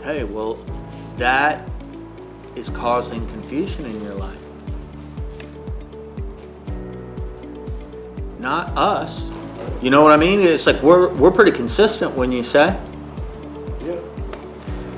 Okay, well, that is causing confusion in your life. Not us. You know what I mean? It's like we're pretty consistent when you say. Yeah.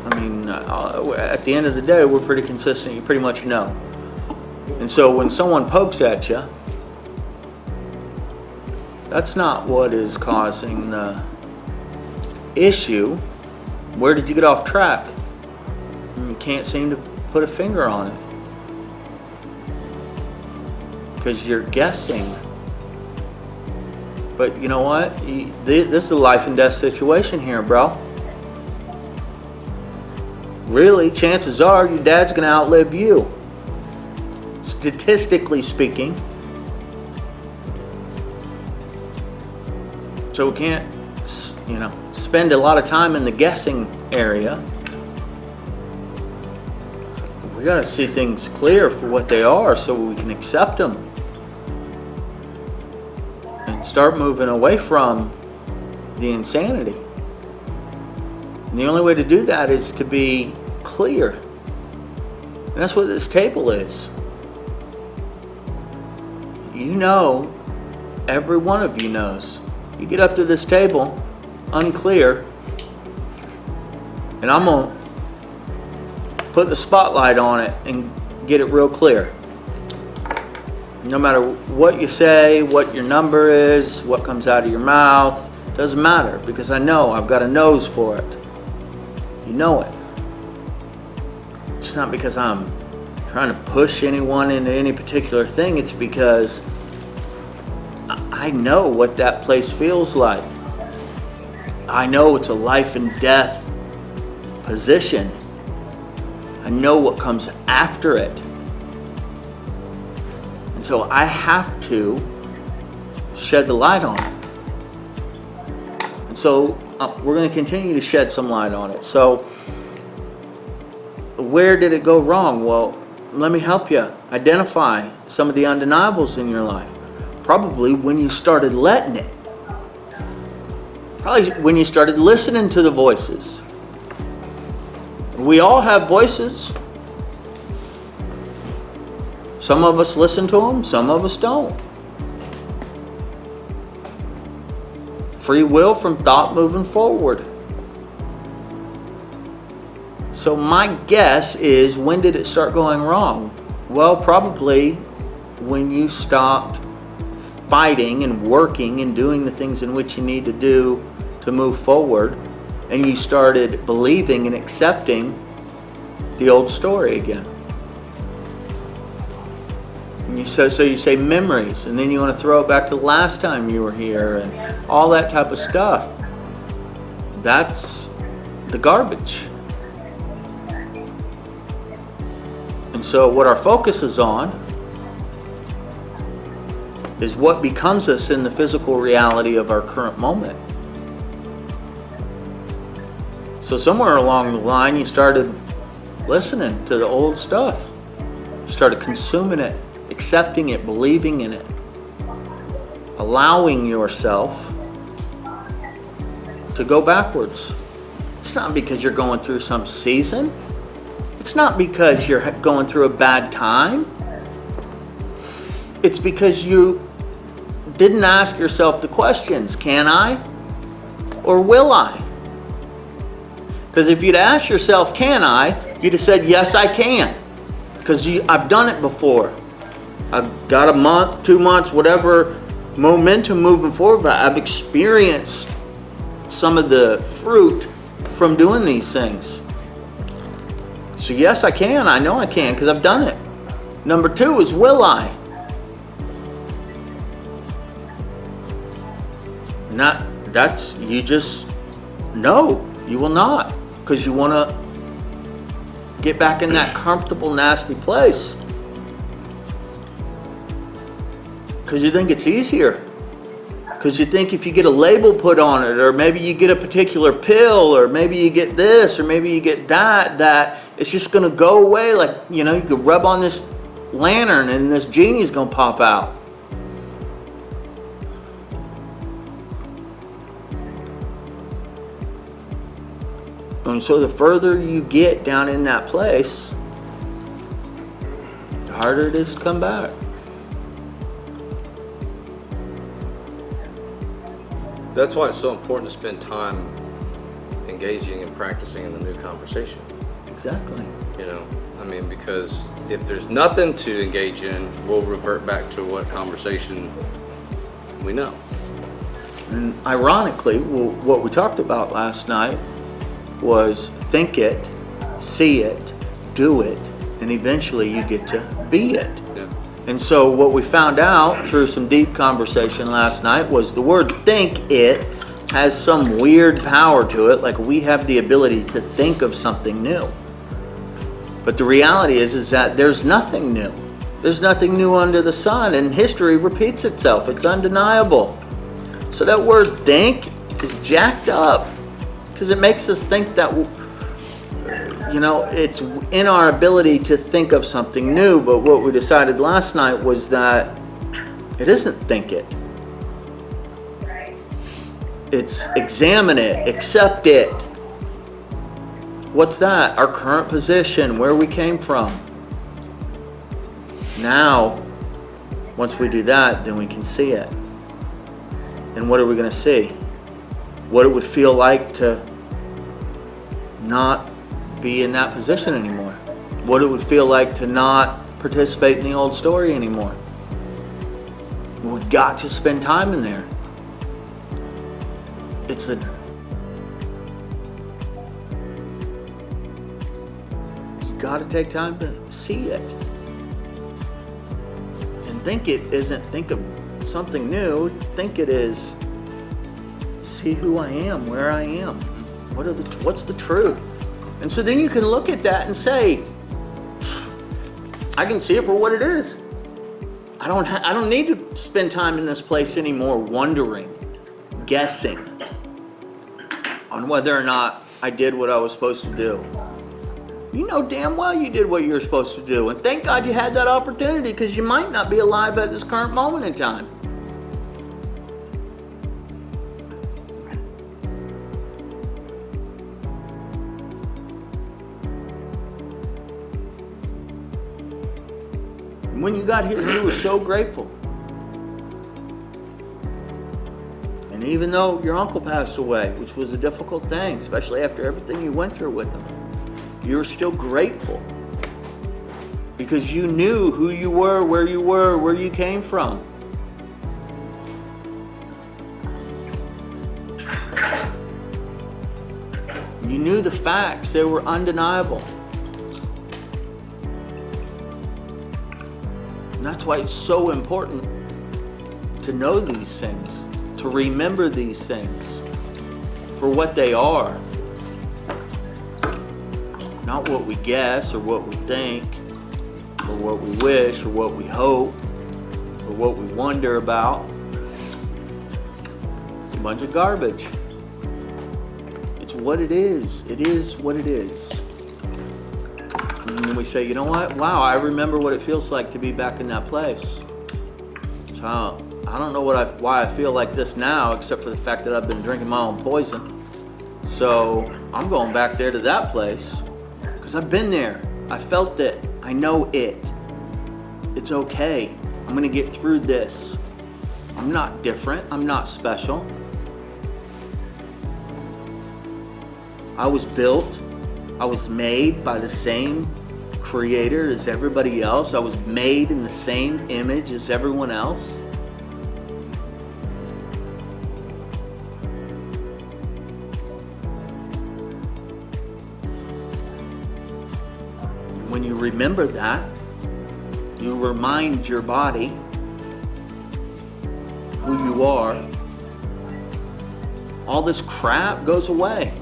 I mean, at the end of the day, we're pretty consistent. You pretty much know. And so when someone pokes at you, that's not what is causing the issue. Where did you get off track? You can't seem to put a finger on it. Because you're guessing. But you know what? This is a life and death situation here, bro. Really, chances are your dad's going to outlive you. Statistically speaking. So we can't, spend a lot of time in the guessing area. We got to see things clear for what they are so we can accept them. And start moving away from the insanity. And the only way to do that is to be clear. And that's what this table is. You know, every one of you knows. You get up to this table, unclear, and I'm going to put the spotlight on it and get it real clear. No matter what you say, what your number is, what comes out of your mouth, doesn't matter, because I know I've got a nose for it. You know it. It's not because I'm trying to push anyone into any particular thing. It's because I know what that place feels like. I know it's a life and death position. I know what comes after it. And so I have to shed the light on it. And so we're going to continue to shed some light on it. So where did it go wrong? Well, let me help you identify some of the undeniables in your life. Probably when you started letting it. Probably when you started listening to the voices. We all have voices. Some of us listen to them, some of us don't. Free will from thought moving forward. So my guess is, when did it start going wrong? Well, probably when you stopped fighting and working and doing the things in which you need to do to move forward, and you started believing and accepting the old story again. And so you say memories, and then you want to throw it back to the last time you were here and all that type of stuff. That's the garbage. And so what our focus is on is what becomes us in the physical reality of our current moment. So somewhere along the line, you started listening to the old stuff. You started consuming it, accepting it, believing in it, allowing yourself to go backwards. It's not because you're going through some season. It's not because you're going through a bad time. It's because you didn't ask yourself the questions, can I or will I? Because if you'd asked yourself, can I, you'd have said, yes, I can. Because I've done it before. I've got a month, 2 months, whatever momentum moving forward, but I've experienced some of the fruit from doing these things. So yes, I can. I know I can because I've done it. Number 2 is, will I? That's you just know you will not, because you want to get back in that comfortable, nasty place. Because you think it's easier. Because you think if you get a label put on it, or maybe you get a particular pill, or maybe you get this, or maybe you get that it's just going to go away. Like, you could rub on this lantern and this genie's going to pop out. And so the further you get down in that place, the harder it is to come back. That's why it's so important to spend time engaging and practicing in the new conversation. Exactly. You know, I mean, because if there's nothing to engage in, we'll revert back to what conversation we know. And ironically, what we talked about last night was think it, see it, do it, and eventually you get to be it. Yeah. And so what we found out through some deep conversation last night was the word think it has some weird power to it, like we have the ability to think of something new. But the reality is that there's nothing new. There's nothing new under the sun, and history repeats itself. It's undeniable. So that word think is jacked up because it makes us think that, you know, it's in our ability to think of something new. But what we decided last night was that it isn't think it. It's examine it, accept it. What's that? Our current position, where we came from. Now, once we do that, then we can see it. And what are we going to see? What it would feel like to not be in that position anymore. What it would feel like to not participate in the old story anymore. We've got to spend time in there. You got to take time to see it. And think it isn't think of something new. Think it is see who I am, where I am. What's the truth? And so then you can look at that and say, I can see it for what it is. I don't need to spend time in this place anymore wondering, guessing on whether or not I did what I was supposed to do. You know damn well you did what you were supposed to do, and thank God you had that opportunity, because you might not be alive at this current moment in time. And when you got here, you were so grateful. And even though your uncle passed away, which was a difficult thing, especially after everything you went through with him, you were still grateful because you knew who you were, where you came from. You knew the facts, they were undeniable. And that's why it's so important to know these things, to remember these things for what they are. Not what we guess or what we think or what we wish or what we hope or what we wonder about. It's a bunch of garbage. It's what it is. It is what it is. And then we say, you know what? Wow, I remember what it feels like to be back in that place. So I don't know why I feel like this now, except for the fact that I've been drinking my own poison. So I'm going back there to that place because I've been there. I felt it. I know it. It's okay. I'm going to get through this. I'm not different. I'm not special. I was built. I was made by the same creator as everybody else. I was made in the same image as everyone else. When you remember that, you remind your body who you are. All this crap goes away.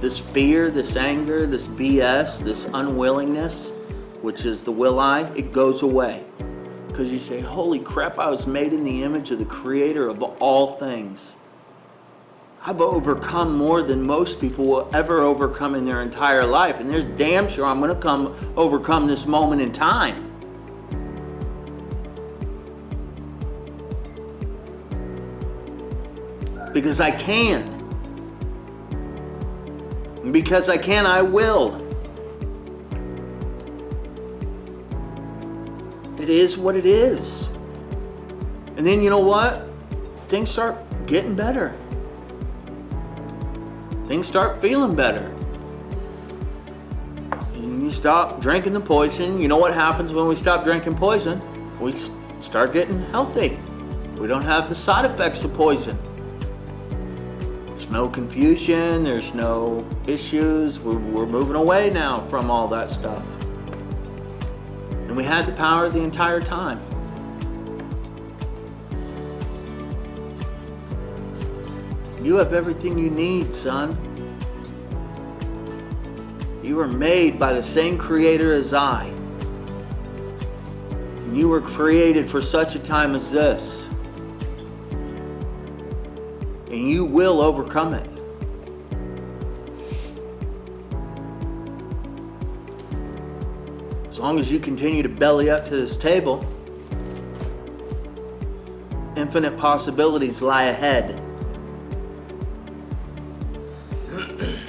This fear, this anger, this BS, this unwillingness, which is the will I, it goes away. Because you say, holy crap, I was made in the image of the creator of all things. I've overcome more than most people will ever overcome in their entire life. And there's damn sure I'm going to overcome this moment in time. Because I can. And because I can, I will. It is what it is. And then you know what? Things start getting better. Things start feeling better. And you stop drinking the poison. You know what happens when we stop drinking poison? We start getting healthy. We don't have the side effects of poison. There's no confusion. There's no issues. We're moving away now from all that stuff. And we had the power the entire time. You have everything you need, son. You were made by the same creator as I. And you were created for such a time as this. And you will overcome it. As long as you continue to belly up to this table, infinite possibilities lie ahead.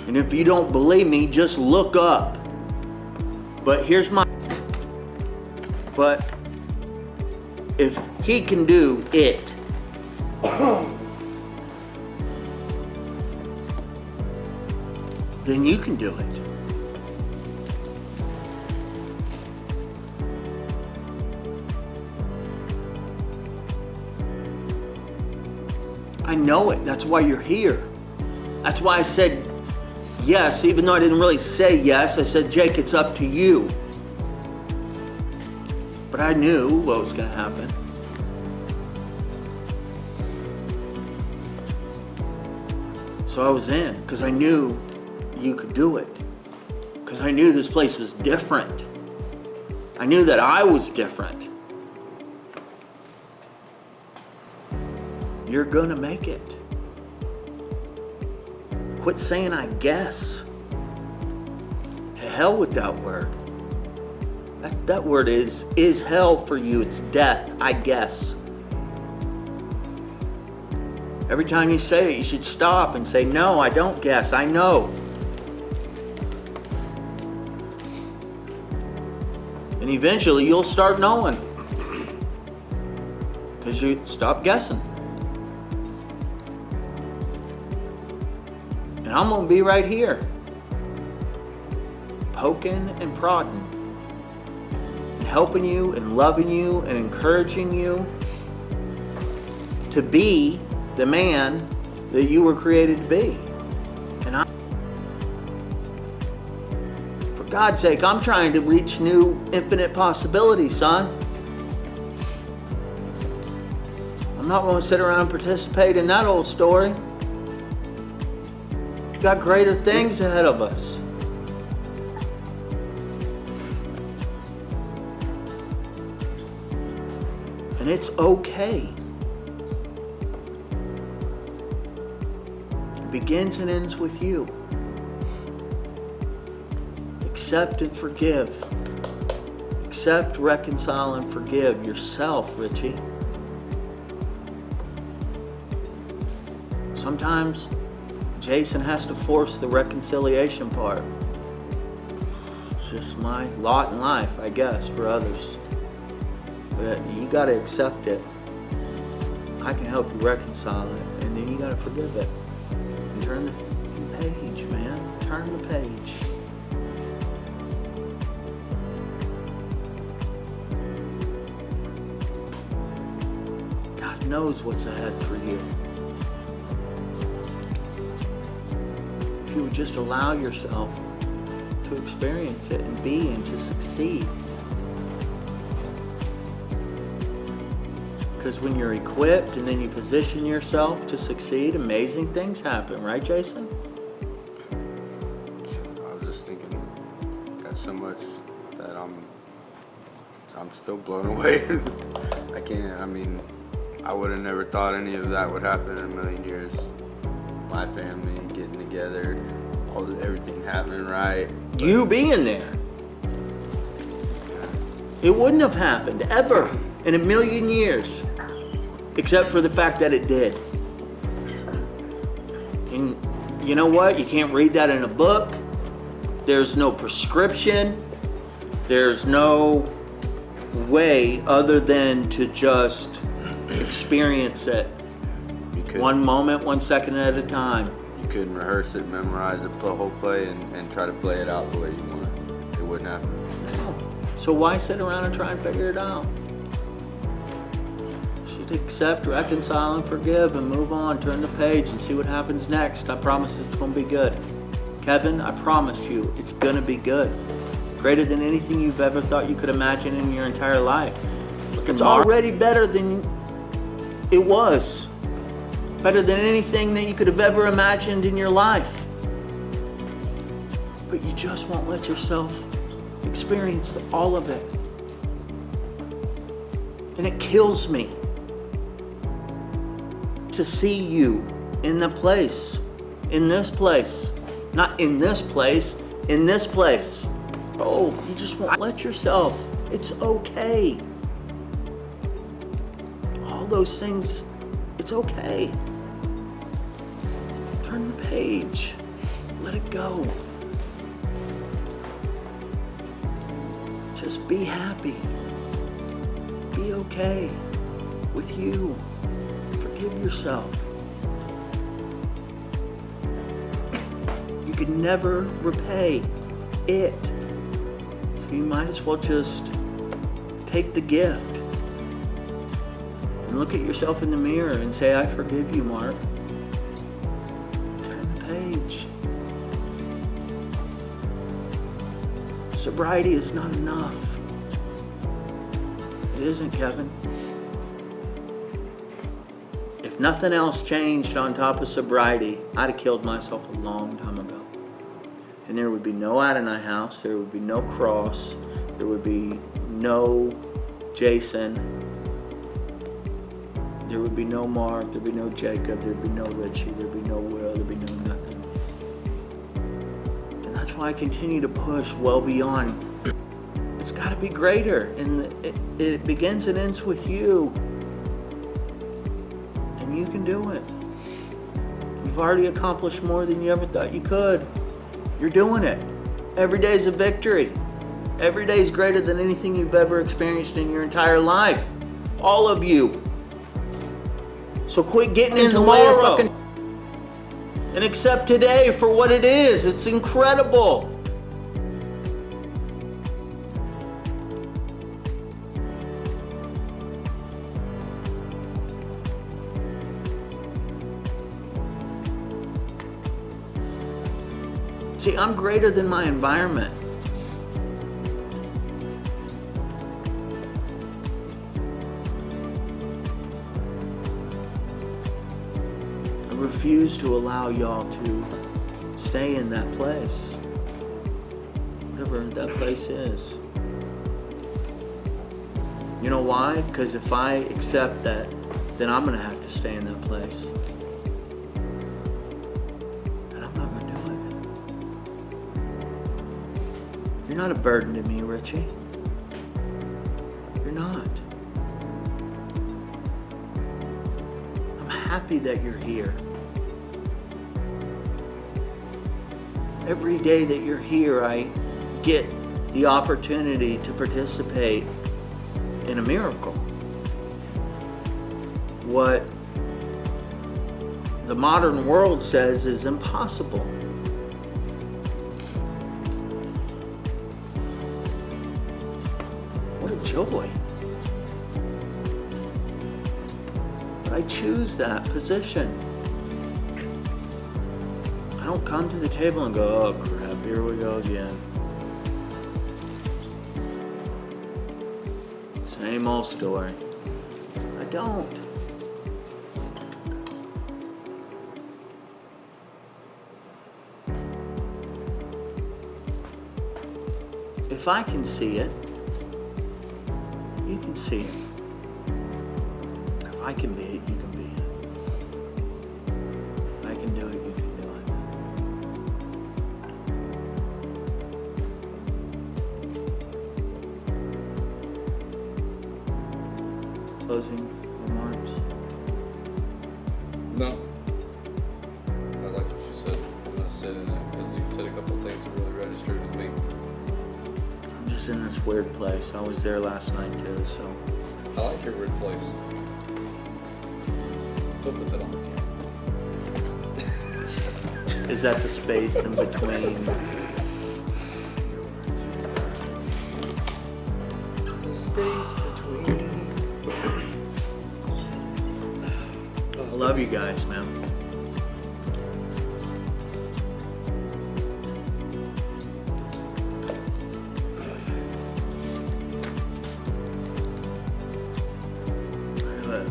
And if you don't believe me, just look up. But if he can do it, then you can do it. I know it. That's why you're here. That's why I said yes, even though I didn't really say yes. I said, Jake, it's up to you. But I knew what was going to happen. So I was in because I knew you could do it. Because I knew this place was different. I knew that I was different. You're going to make it. Quit saying I guess. To hell with that word. That word is hell for you. It's death. I guess. Every time you say it, you should stop and say, no, I don't guess. I know. And eventually you'll start knowing. Because you stop guessing. And I'm going to be right here, poking and prodding, and helping you and loving you and encouraging you to be the man that you were created to be. And for God's sake, I'm trying to reach new infinite possibilities, son. I'm not going to sit around and participate in that old story. Got greater things ahead of us. And it's okay. It begins and ends with you. Accept and forgive. Accept, reconcile, and forgive yourself, Richie. Sometimes Jason has to force the reconciliation part. It's just my lot in life, I guess, for others. But you gotta accept it. I can help you reconcile it, and then you gotta forgive it. And turn the page, man. Turn the page. God knows what's ahead for you. If you would just allow yourself to experience it and be and to succeed. Because when you're equipped and then you position yourself to succeed, amazing things happen, right, Jason? I was just thinking, got so much that I'm still blown away. I would have never thought any of that would happen in a million years. My family getting together, everything happening right. You being there. It wouldn't have happened ever in a million years, except for the fact that it did. And you know what? You can't read that in a book. There's no prescription. There's no way other than to just experience it. You couldn't, One moment, 1 second at a time. you couldn't rehearse it, memorize the whole play, and try to play it out the way you want it. It wouldn't happen. So why sit around and try and figure it out? Just accept, reconcile, and forgive, and move on. Turn the page and see what happens next. I promise it's going to be good. Kevin, I promise you, it's going to be good. Greater than anything you've ever thought you could imagine in your entire life. It's already better than it was. Better than anything that you could have ever imagined in your life. But you just won't let yourself experience all of it. And it kills me to see you in the place, in this place, not in this place, in this place. Oh, you just won't let yourself. It's okay. All those things, it's okay. Turn the page. Let it go. Just be happy. Be okay with you. Forgive yourself. You can never repay it. So you might as well just take the gift and look at yourself in the mirror and say, I forgive you, Mark. Turn the page. Sobriety is not enough. It isn't, Kevin. If nothing else changed on top of sobriety, I'd have killed myself a long time ago. And there would be no Adonai house, there would be no cross, there would be no Jason, there would be no Mark, there'd be no Jacob, there'd be no Richie, there'd be no Will, there'd be no nothing. And that's why I continue to push well beyond. It's got to be greater, and it begins and ends with you. And you can do it. You've already accomplished more than you ever thought you could. You're doing it. Every day is a victory. Every day is greater than anything you've ever experienced in your entire life. All of you. So quit getting in the way of fucking and accept today for what it is. It's incredible. See, I'm greater than my environment. I refuse to allow y'all to stay in that place. Whatever that place is. You know why? Because if I accept that, then I'm going to have to stay in that place. You're not a burden to me, Richie. You're not. I'm happy that you're here. Every day that you're here, I get the opportunity to participate in a miracle. What the modern world says is impossible. Joy. But I choose that position. I don't come to the table and go, oh crap, here we go again. Same old story. I don't. If I can see it, you can see it. If I can be it, you can be it. If I can do it, you can do it. Closing remarks? No. I like what you said. interested in it because you said a couple of things that really registered with me. I'm just in this weird place. I was there last night too, so. I like your weird place. Don't put that on the camera. Is that the space in between? The space between. I love you guys, man.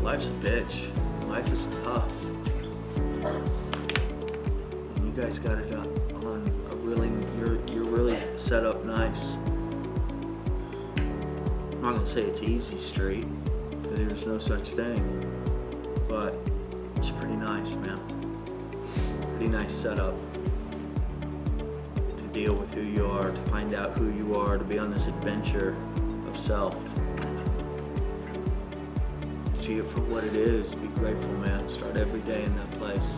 Life's a bitch. Life is tough. And you guys got it on a really, you're really set up nice. I'm not gonna say it's easy street, because there's no such thing, but it's pretty nice, man. Pretty nice setup to deal with who you are, to find out who you are, to be on this adventure of self. See it for what it is. Be grateful, man. Start every day in that place.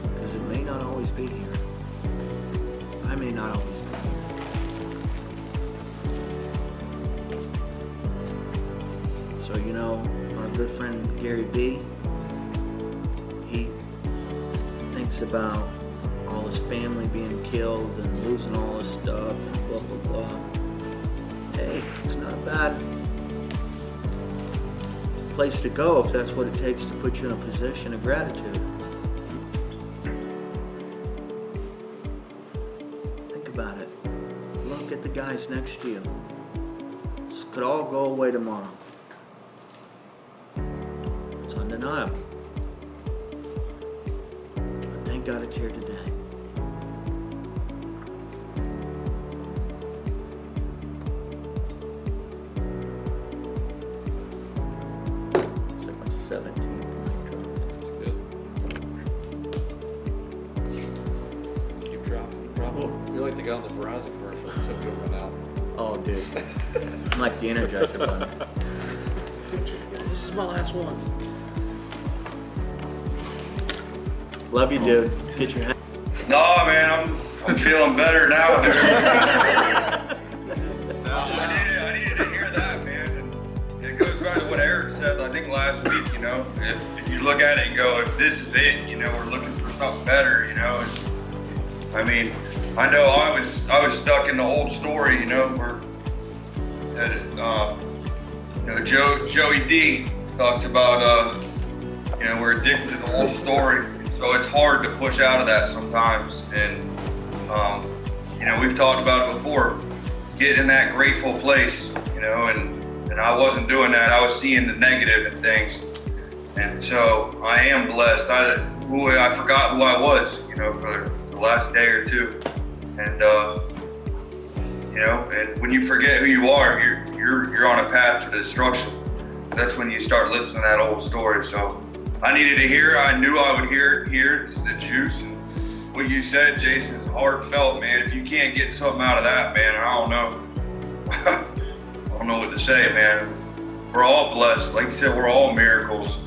Because it may not always be here. I may not always be here. So, you know, our good friend Gary B, he thinks about all his family being killed and losing all his stuff and blah, blah, blah. Hey, it's not a bad place to go if that's what it takes to put you in a position of gratitude. Think about it. Look at the guys next to you. This could all go away tomorrow. It's undeniable. But thank God it's here today. It's like my 17th mic drop. That's good. Keep dropping. You're like the guy on the Verizon commercial, except you don't run out. Oh, dude. I'm like the Energizer Bunny. This is my last one. Love you, dude. Get your hand. No, man, I'm feeling better now, dude. I needed to hear that, man. And it goes back to what Eric said, I think last week, you know, if you look at it and go, if this is it, you know, we're looking for something better, you know. And, I mean, I know I was stuck in the old story, you know, where, you know, Joey D talks about, you know, we're addicted to the old story. So it's hard to push out of that sometimes. And, you know, we've talked about it before, get in that grateful place, you know, and I wasn't doing that. I was seeing the negative in things. And so I am blessed. I forgot who I was, you know, for the last day or two. And, you know, and when you forget who you are, you're on a path to destruction. That's when you start listening to that old story. So I needed to hear. I knew I would hear it's the juice. And what you said, Jason, is heartfelt, man. If you can't get something out of that, man, I don't know. I don't know what to say, man. We're all blessed. Like you said, we're all miracles.